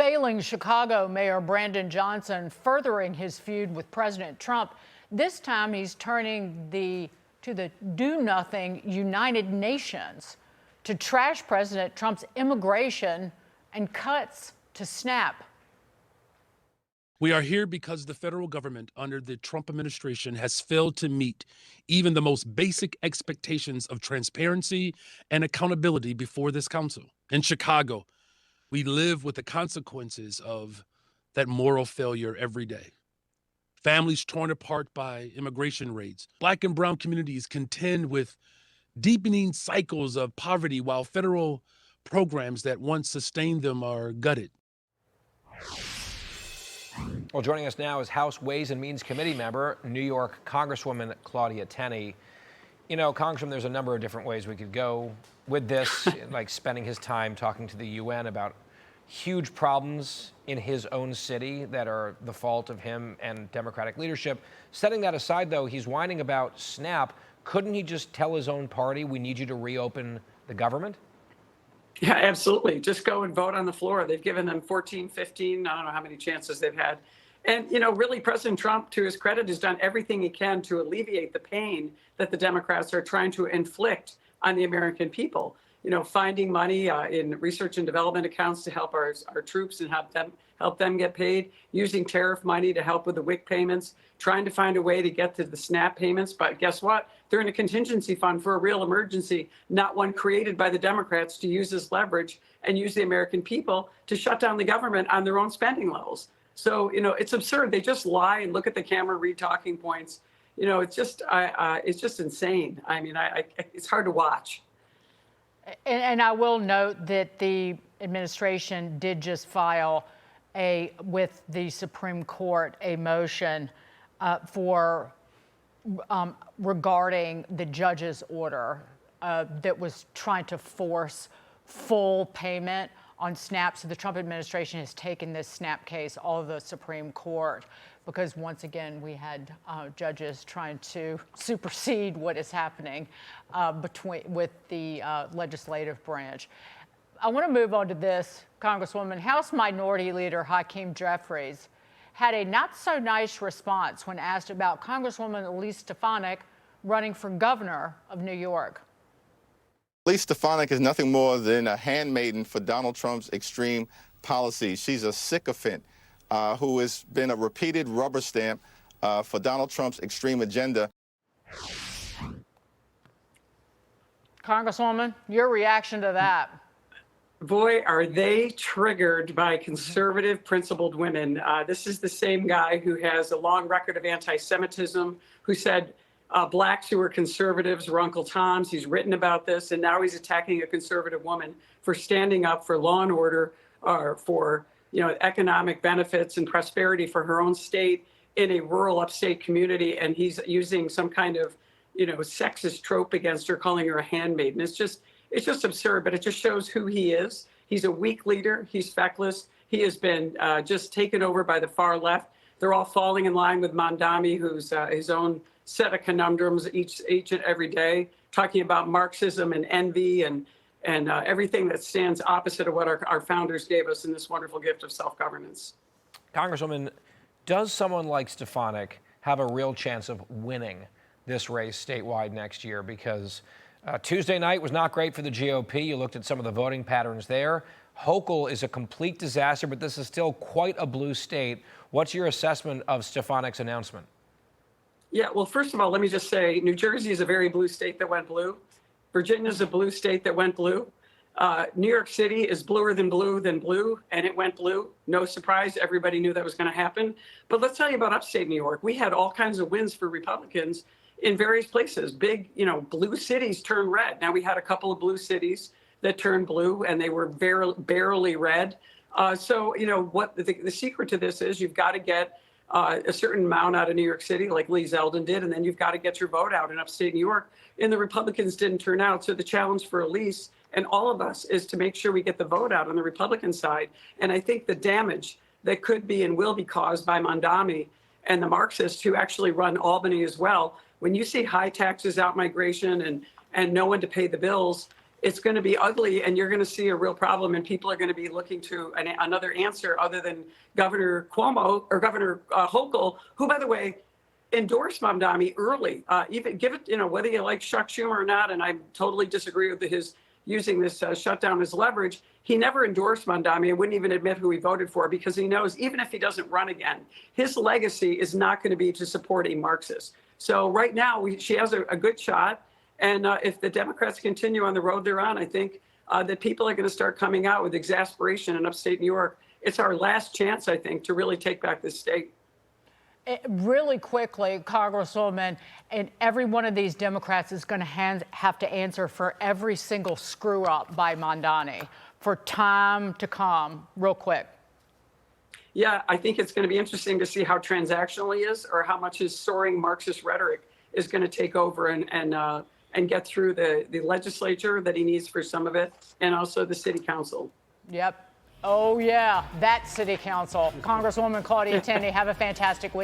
Failing Chicago Mayor Brandon Johnson furthering his feud with President Trump. This time he's turning to the do-nothing United Nations to trash President Trump's immigration and cuts to SNAP. We are here because the federal government under the Trump administration has failed to meet even the most basic expectations of transparency and accountability before this council. In Chicago, we live with the consequences of that moral failure every day. Families torn apart by immigration raids. Black and brown communities contend with deepening cycles of poverty while federal programs that once sustained them are gutted. Well, joining us now is House Ways and Means Committee member, New York Congresswoman Claudia Tenney. You know, Congressman, there's a number of different ways we could go with this, like spending his time talking to the UN about huge problems in his own city that are the fault of him and Democratic leadership. Setting that aside, though, he's whining about SNAP. Couldn't he just tell his own party, we need you to reopen the government? Yeah, absolutely. Just go and vote on the floor. They've given them 14, 15, I don't know how many chances they've had. And, you know, really, President Trump, to his credit, has done everything he can to alleviate the pain that the Democrats are trying to inflict on the American people. You know, finding money in research and development accounts to help our troops and help them get paid, using tariff money to help with the WIC payments, trying to find a way to get to the SNAP payments. But guess what? They're in a contingency fund for a real emergency, not one created by the Democrats to use as leverage and use the American people to shut down the government on their own spending levels. So, you know, it's absurd. They just lie and look at the camera, read talking points. You know, it's just insane. I mean, it's hard to watch. And I will note that the administration did just file with the Supreme Court a motion regarding the judge's order that was trying to force full payment on SNAP. So the Trump administration has taken this SNAP case all of the Supreme Court because once again we had judges trying to supersede what is happening with the legislative branch. I want to move on to this, Congresswoman. House Minority Leader Hakeem Jeffries had a not so nice response when asked about Congresswoman Elise Stefanik running for governor of New York. Elise Stefanik is nothing more than a handmaiden for Donald Trump's extreme policies. She's a sycophant who has been a repeated rubber stamp for Donald Trump's extreme agenda. Congresswoman, your reaction to that? Boy, are they triggered by conservative, principled women. This is the same guy who has a long record of anti-Semitism, who said blacks who are conservatives were Uncle Toms. He's written about this, and now he's attacking a conservative woman for standing up for law and order, or for economic benefits and prosperity for her own state in a rural upstate community. And he's using some kind of sexist trope against her, calling her a handmaiden. It's just absurd, but it just shows who he is. He's a weak leader. He's feckless. He has been just taken over by the far left. They're all falling in line with Mondami, who's his own set of conundrums each and every day, talking about Marxism and envy and everything that stands opposite of what our founders gave us in this wonderful gift of self-governance. Congresswoman, does someone like Stefanik have a real chance of winning this race statewide next year? Because Tuesday night was not great for the GOP. You looked at some of the voting patterns there. Hochul is a complete disaster, but this is still quite a blue state. What's your assessment of Stefanik's announcement? Yeah, well, first of all, let me just say, New Jersey is a very blue state that went blue. Virginia is a blue state that went blue. New York City is bluer than blue, and it went blue. No surprise, everybody knew that was going to happen. But let's tell you about upstate New York. We had all kinds of wins for Republicans in various places. Big, blue cities turned red. Now, we had a couple of blue cities that turned blue, and they were barely red. So, what the secret to this is, you've got to get a certain amount out of New York City, like Lee Zeldin did, and then you've got to get your vote out in upstate New York. And the Republicans didn't turn out. So the challenge for Elise and all of us is to make sure we get the vote out on the Republican side. And I think the damage that could be and will be caused by Mondami and the Marxists who actually run Albany as well, when you see high taxes, out migration, and no one to pay the bills, it's going to be ugly, and you're going to see a real problem, and people are going to be looking to another answer other than Governor Cuomo or Governor Hochul, who, by the way, endorsed Mamdani early. Even give it, whether you like Chuck Schumer or not, and I totally disagree with his using this shutdown as leverage. He never endorsed Mamdani and wouldn't even admit who he voted for, because he knows even if he doesn't run again, his legacy is not going to be to support a Marxist. So right now, she has a good shot. And if the Democrats continue on the road they're on, I think that people are going to start coming out with exasperation in upstate New York. It's our last chance, I think, to really take back this state. Really quickly, Congresswoman, and every one of these Democrats is going to have to answer for every single screw up by Mamdani for time to come. Real quick. Yeah, I think it's going to be interesting to see how transactional he is, or how much his soaring Marxist rhetoric is going to take over and get through the legislature that he needs for some of it, and also the city council. Yep. Oh, yeah, that city council. Congresswoman Claudia Tenney, have a fantastic week.